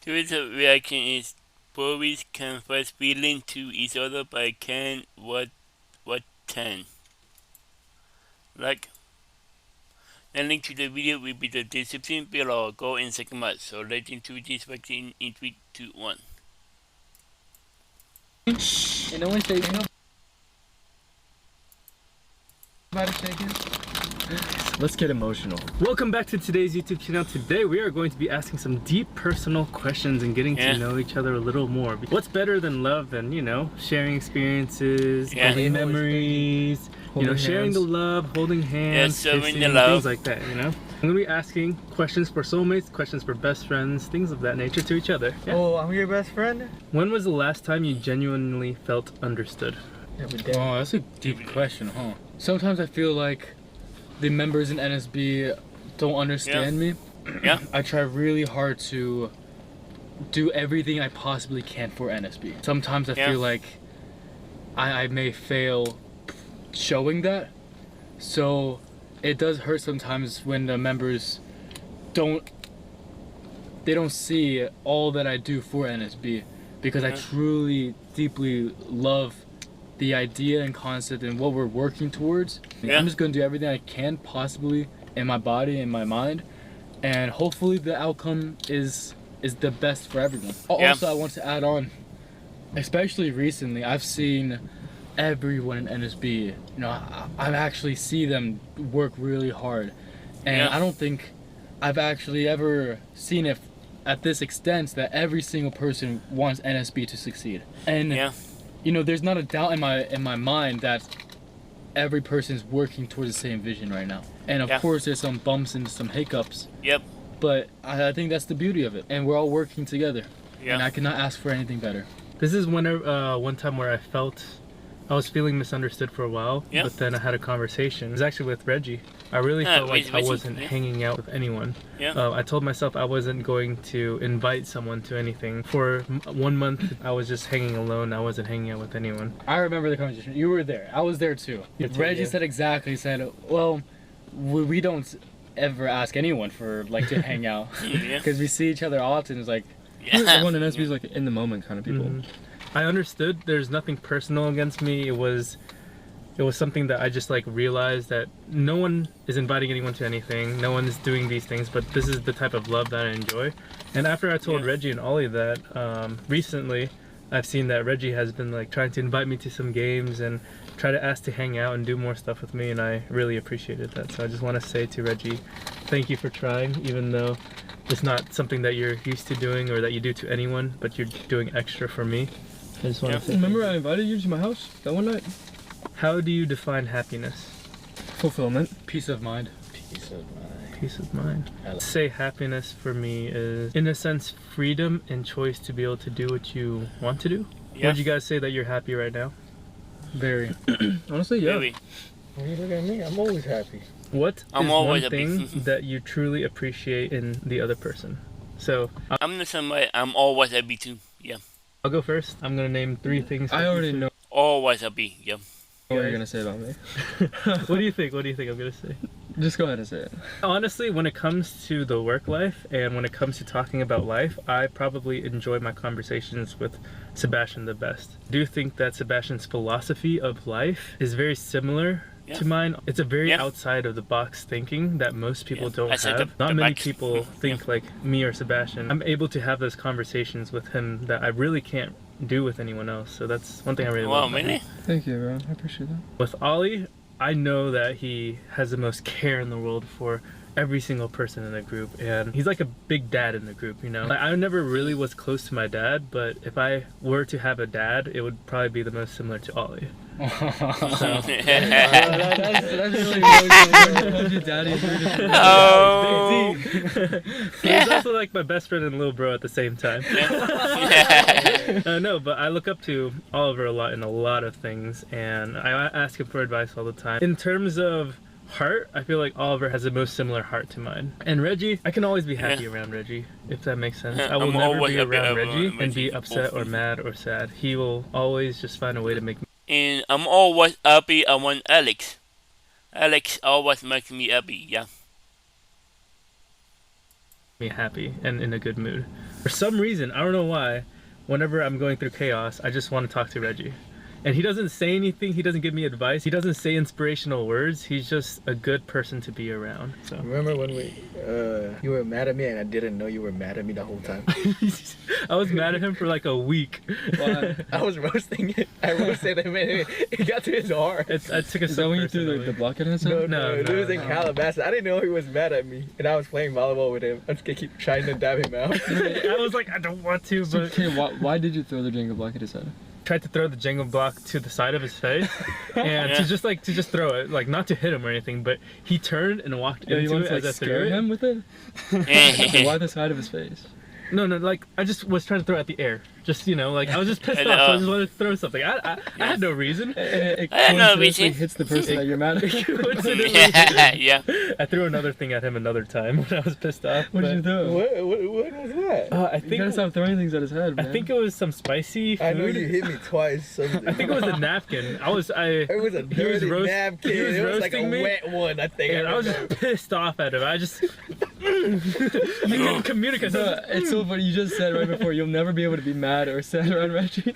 Today's reaction is boys confess feeling to each other but can what 10. Like, the link to the video will be the description below. Go and check them out. So let's into this vaccine in 3, 2, 1. And no one shakes. Nobody shaking. Let's get emotional. Welcome back to today's YouTube channel. Today we are going to be asking some deep personal questions and getting to know each other a little more. What's better than love than, you know, sharing experiences, building memories, sharing the love, holding hands, kissing, things like that, you know? I'm gonna be asking questions for soulmates, questions for best friends, things of that nature to each other. Yeah? Oh, I'm your best friend? When was the last time you genuinely felt understood? Every day. Oh, that's a deep question, huh? Sometimes I feel like the members in NSB don't understand me. Yeah. I try really hard to do everything I possibly can for NSB. Sometimes I feel like I may fail showing that. So it does hurt sometimes when the members don't see all that I do for NSB, because I truly deeply love the idea and concept and what we're working towards. I'm just gonna do everything I can possibly in my body and my mind, and hopefully the outcome is the best for everyone. Also, I want to add on, especially recently, I've seen everyone in NSB, you know, I actually see them work really hard, and I don't think I've actually ever seen it at this extent that every single person wants NSB to succeed. And you know, there's not a doubt in my mind that every person's working towards the same vision right now. And of course there's some bumps and some hiccups. But I think that's the beauty of it. And we're all working together. And I cannot ask for anything better. This is one time where I was feeling misunderstood for a while, but then I had a conversation. It was actually with Reggie. I really felt like I wasn't hanging out with anyone. I told myself I wasn't going to invite someone to anything. For 1 month, I was just hanging alone. I wasn't hanging out with anyone. I remember the conversation. You were there. I was there too. Reggie said exactly, said, well, we don't ever ask anyone for like to hang out. Because we see each other often. It's like, everyone in SB is like in the moment kind of people. I understood there's nothing personal against me. It was something that I just like realized that no one is inviting anyone to anything. No one is doing these things, but this is the type of love that I enjoy. And after I told Reggie and Ollie that, recently I've seen that Reggie has been like trying to invite me to some games and try to ask to hang out and do more stuff with me, and I really appreciated that. So I just want to say to Reggie, thank you for trying, even though it's not something that you're used to doing or that you do to anyone, but you're doing extra for me. I just want to say remember I invited you to my house that one night? How do you define happiness? Fulfillment. Peace of mind. Peace of mind. Say happiness for me is, in a sense, freedom and choice to be able to do what you want to do. Would you guys say that you're happy right now? Very. Honestly, yeah. Really? When you look at me, I'm always happy. What is one thing that you truly appreciate in the other person? So I'm the same way. I'm always happy too. I'll go first. I'm gonna name 3 things. I already know Always happy. what you're gonna say about me. What do you think? What do you think I'm gonna say? Just go ahead and say it. Honestly, when it comes to the work life and when it comes to talking about life, I probably enjoy my conversations with Sebastian the best. I do think that Sebastian's philosophy of life is very similar to mine. It's a very outside of the box thinking that most people don't have. Not many people think like me or Sebastian. I'm able to have those conversations with him that I really can't do with anyone else. So that's one thing I really love. Really? Thank you, bro. I appreciate that. With Ollie, I know that he has the most care in the world for every single person in the group, and he's like a big dad in the group, you know? Like, I never really was close to my dad, but if I were to have a dad, it would probably be the most similar to Ollie. That's really your daddy. Oh. He's also like my best friend and little bro at the same time. No, but I look up to Oliver a lot in a lot of things, and I ask him for advice all the time. In terms of heart, I feel like Oliver has the most similar heart to mine. And Reggie, I can always be happy around Reggie, if that makes sense. I will never be around Reggie and be upset or mad or sad. He will always just find a way to make me. And I'm always happy around Alex. Alex always makes me happy, me happy and in a good mood. For some reason, I don't know why, whenever I'm going through chaos, I just want to talk to Reggie. And he doesn't say anything, he doesn't give me advice, he doesn't say inspirational words, he's just a good person to be around. So Remember when you were mad at me and I didn't know you were mad at me the whole time? I was mad at him for like a week. I was roasting it. I roasted him and it got to his heart. I took a Is that when you threw the block at him? No, It was in Calabasas. I didn't know he was mad at me, and I was playing volleyball with him. I just keep trying to dab him out. I was like, I don't want to, but Okay, why did you throw the Jenga block at his head? tried to throw the Jenga block to the side of his face, and to just throw it, like not to hit him or anything, but he turned and walked Yeah, you into want it to as I like threw scare it. him with it? Why the side of his face? No, like I just was trying to throw it at the air. Just like I was just pissed off. So I just wanted to throw something. I had no reason. It I know, coincidentally Richie. hits the person that you're mad at. Coincidentally, Yeah. I threw another thing at him another time when I was pissed off. What did you do? What was that? I You think gotta stop throwing things at his head, I man. think it was some spicy food. I know you hit me twice. I think it was a napkin. It was a he was dirty he napkin. was It was like a roasting me. wet one, I think. And I was just pissed off at him. I just couldn't communicate. No, it's so funny. You just said right before you'll never be able to be mad or sad around Reggie. You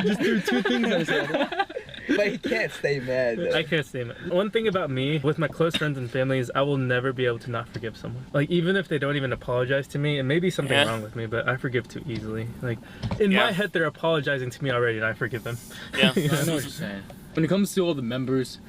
just threw two things at his head. But he can't stay mad though. I can't say that. One thing about me with my close friends and family is I will never be able to not forgive someone. Like even if they don't even apologize to me, and maybe something wrong with me, but I forgive too easily. Like in my head, they're apologizing to me already, and I forgive them. Yeah. I know what you're saying. When it comes to all the members,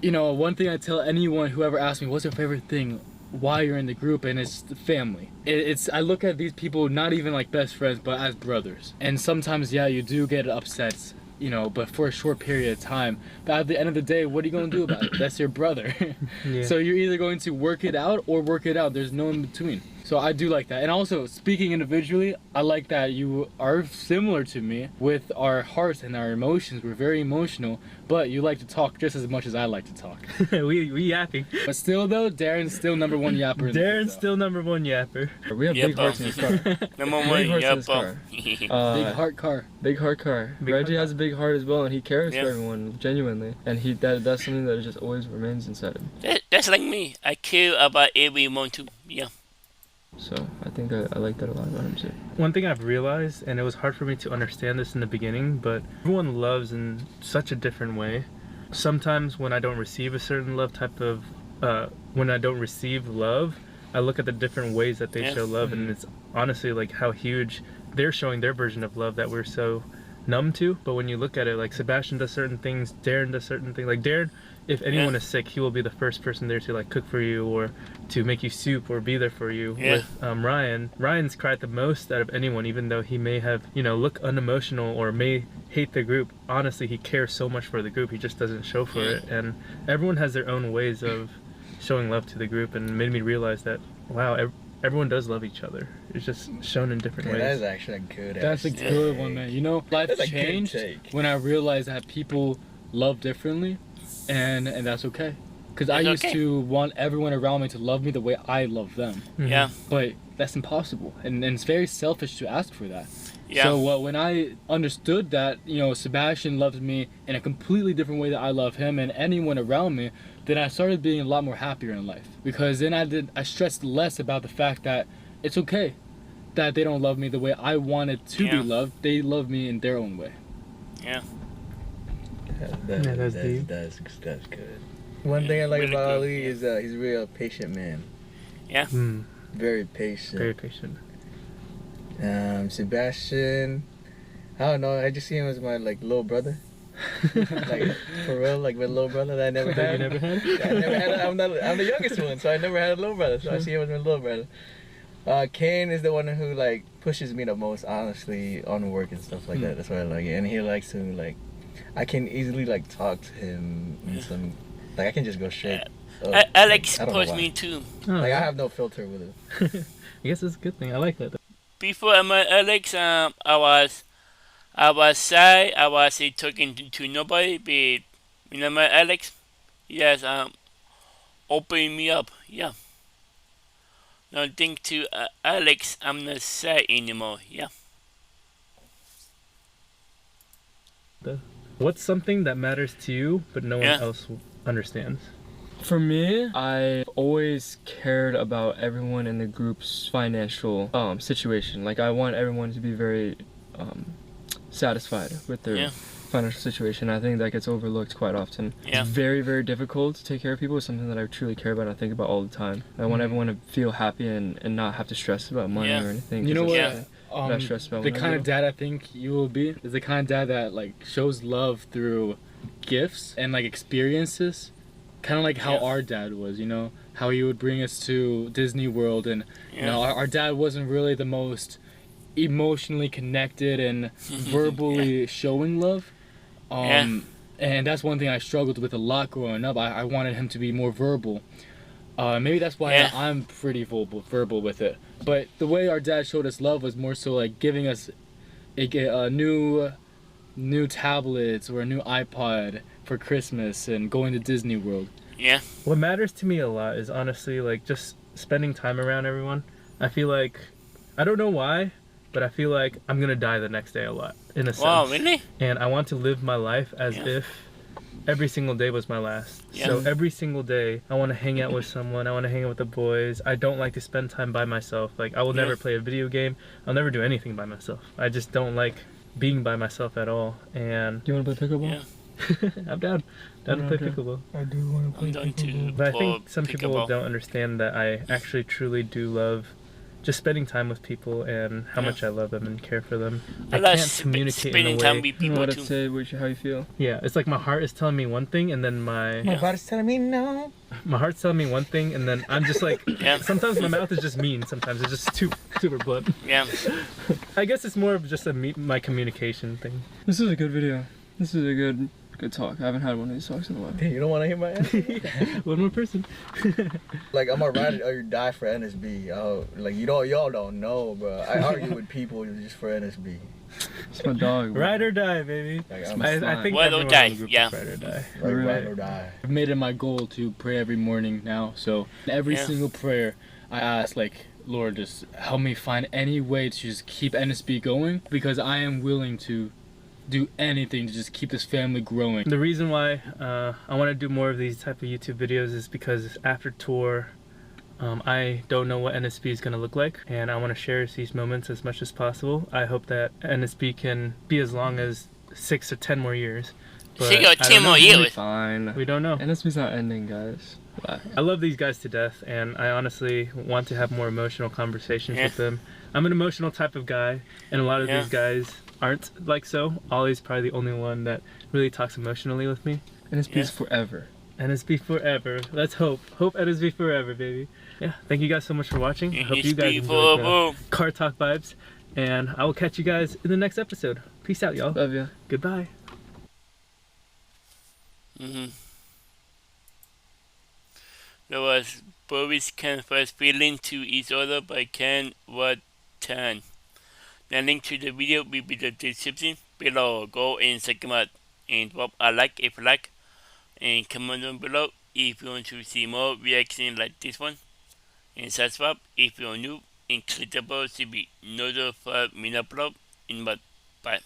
one thing I tell anyone who ever asks me, what's your favorite thing, why you're in the group, and it's the family. I look at these people not even like best friends, but as brothers. And sometimes, you do get upset, but for a short period of time. But at the end of the day, what are you going to do about it? That's your brother. Yeah. So you're either going to work it out or work it out. There's no in between. So I do like that. And also, speaking individually, I like that you are similar to me with our hearts and our emotions. We're very emotional, but you like to talk just as much as I like to talk. we yapping. But still, though, Darren's still number one yapper. in the Darren's group, though. still number one yapper. We have Yep, big hearts in his car. Number Big one, hearts in yep. his car. Big heart car. Big heart car. Big Reggie heart has a big heart as well, and he cares Yeah. for everyone genuinely. And that's something that just always remains inside him. That's like me. I care about everyone too. Yeah. So I think I like that a lot about him too. One thing I've realized, and it was hard for me to understand this in the beginning, but everyone loves in such a different way. Sometimes when I don't receive a certain love when I don't receive love, I look at the different ways that they show love, and it's honestly like how huge they're showing their version of love that we're so numb to. But when you look at it, like Sebastian does certain things, Darren does certain things. Like Darren, if anyone is sick, he will be the first person there to like cook for you or to make you soup or be there for you. Yeah. With Ryan's cried the most out of anyone, even though he may have look unemotional or may hate the group. Honestly, he cares so much for the group, he just doesn't show for it. And everyone has their own ways of showing love to the group, and made me realize that wow, everyone does love each other. It's just shown in different ways. That is actually a good. That's a good one, man. Life That's a good changed take. when I realized that people love differently, and that's okay. Because I It's used okay. to want everyone around me to love me the way I love them, Yeah. but that's impossible, and it's very selfish to ask for that. Yeah. So when I understood that, Sebastian loves me in a completely different way that I love him and anyone around me, then I started being a lot more happier in life. Because then I stressed less about the fact that it's okay that they don't love me the way I wanted to be loved. They love me in their own way. Yeah. That's deep. That's good. One thing I like really about good, Ali is he's a real patient man. Yeah. Very patient. Very patient. Sebastian, I don't know. I just see him as my little brother. Like for real, like my little brother that I never That had. you never had? I never had. I'm the youngest one, so I never had a little brother. So I see him as my little brother. Kane is the one who pushes me the most, honestly, on work and stuff like that. That's why I like it. And he likes to I can easily talk to him and some. I can just go straight. Alex I don't know pushed why. me too. I have no filter with it. I guess it's a good thing. I like that. Before I met Alex, I was shy. I was talking to nobody. But when I met Alex, yes, opened me up. Yeah. Now thanks to Alex, I'm not shy anymore. Yeah. What's something that matters to you but no one Yeah. else understands? For me, I've always cared about everyone in the group's financial situation. Like, I want everyone to be very satisfied with their financial situation. I think that gets overlooked quite often. Yeah. It's very, very difficult to take care of people. It's something that I truly care about and I think about all the time. I want everyone to feel happy and not have to stress about money or anything. You know 'cause what? that's something that I stress about The when I kind do. of dad I think you will be is the kind of dad that like shows love through gifts and like experiences, kind of like how our dad was. You know, how he would bring us to Disney World, and you know, our dad wasn't really the most emotionally connected and verbally showing love. And that's one thing I struggled with a lot growing up. I wanted him to be more verbal. Maybe that's why I'm pretty verbal with it. But the way our dad showed us love was more so like giving us a new tablets or a new iPod for Christmas and going to Disney World. Yeah. What matters to me a lot is honestly like just spending time around everyone. I feel like, I don't know why, but I feel like I'm gonna die the next day a lot, in a sense. Wow, really? And I want to live my life as if every single day was my last. So every single day, I want to hang out with someone. I want to hang out with the boys. I don't like to spend time by myself. Like, I will never play a video game. I'll never do anything by myself. I just don't like being by myself at all. And Do you want to play pickleball? Yeah. I'm down to play pickleball. I do want to play I'm done too. But I think some people don't understand that I actually truly do love just spending time with people and how much I love them and care for them. I I like can't communicate in spending a time way. with You know people what too. to say, how you feel. Yeah, it's like my heart is telling me one thing, and then my body's telling me no. heart's telling me one thing, and then I'm just like, sometimes my mouth is just mean. Sometimes it's just too super blunt. Yeah. I guess it's more of just my communication thing. This is a good video. This is a good talk. I haven't had one of these talks in a while. Hey, you don't want to hear my answer? One more person. Like, I'm a ride or die for NSB. Like, y'all don't know, bro. I argue with people just for NSB. It's my dog. Bro. Ride or die, baby. Like, I think Ride or everyone die, in the group yeah. is ride or die. ride or die. I've made it my goal to pray every morning now. So every single prayer, I ask like, Lord, just help me find any way to just keep NSB going, because I am willing to do anything to just keep this family growing. The reason why I want to do more of these type of YouTube videos is because after tour, I don't know what NSB is going to look like, and I want to share these moments as much as possible. I hope that NSB can be as long as 6 or 10 more years. But She got I 10 don't know. more It'll be years. fine. We don't know. NSB's not ending, guys. I love these guys to death, and I honestly want to have more emotional conversations with them. I'm an emotional type of guy, and a lot of these guys aren't like so. Ollie's probably the only one that really talks emotionally with me. NSB's forever. NSB forever. Let's hope. Hope NSB forever, baby. Yeah, thank you guys so much for watching. I hope you guys enjoyed the Car Talk vibes, and I will catch you guys in the next episode. Peace out, y'all. Love ya. Goodbye. There was Boris confess feeling to each other by Ken Watan. The link to the video will be in the description below. Go and check them out and drop a like if you like, and comment down below if you want to see more reactions like this one, and subscribe if you're new and click the bell to be notified when I upload. And bye.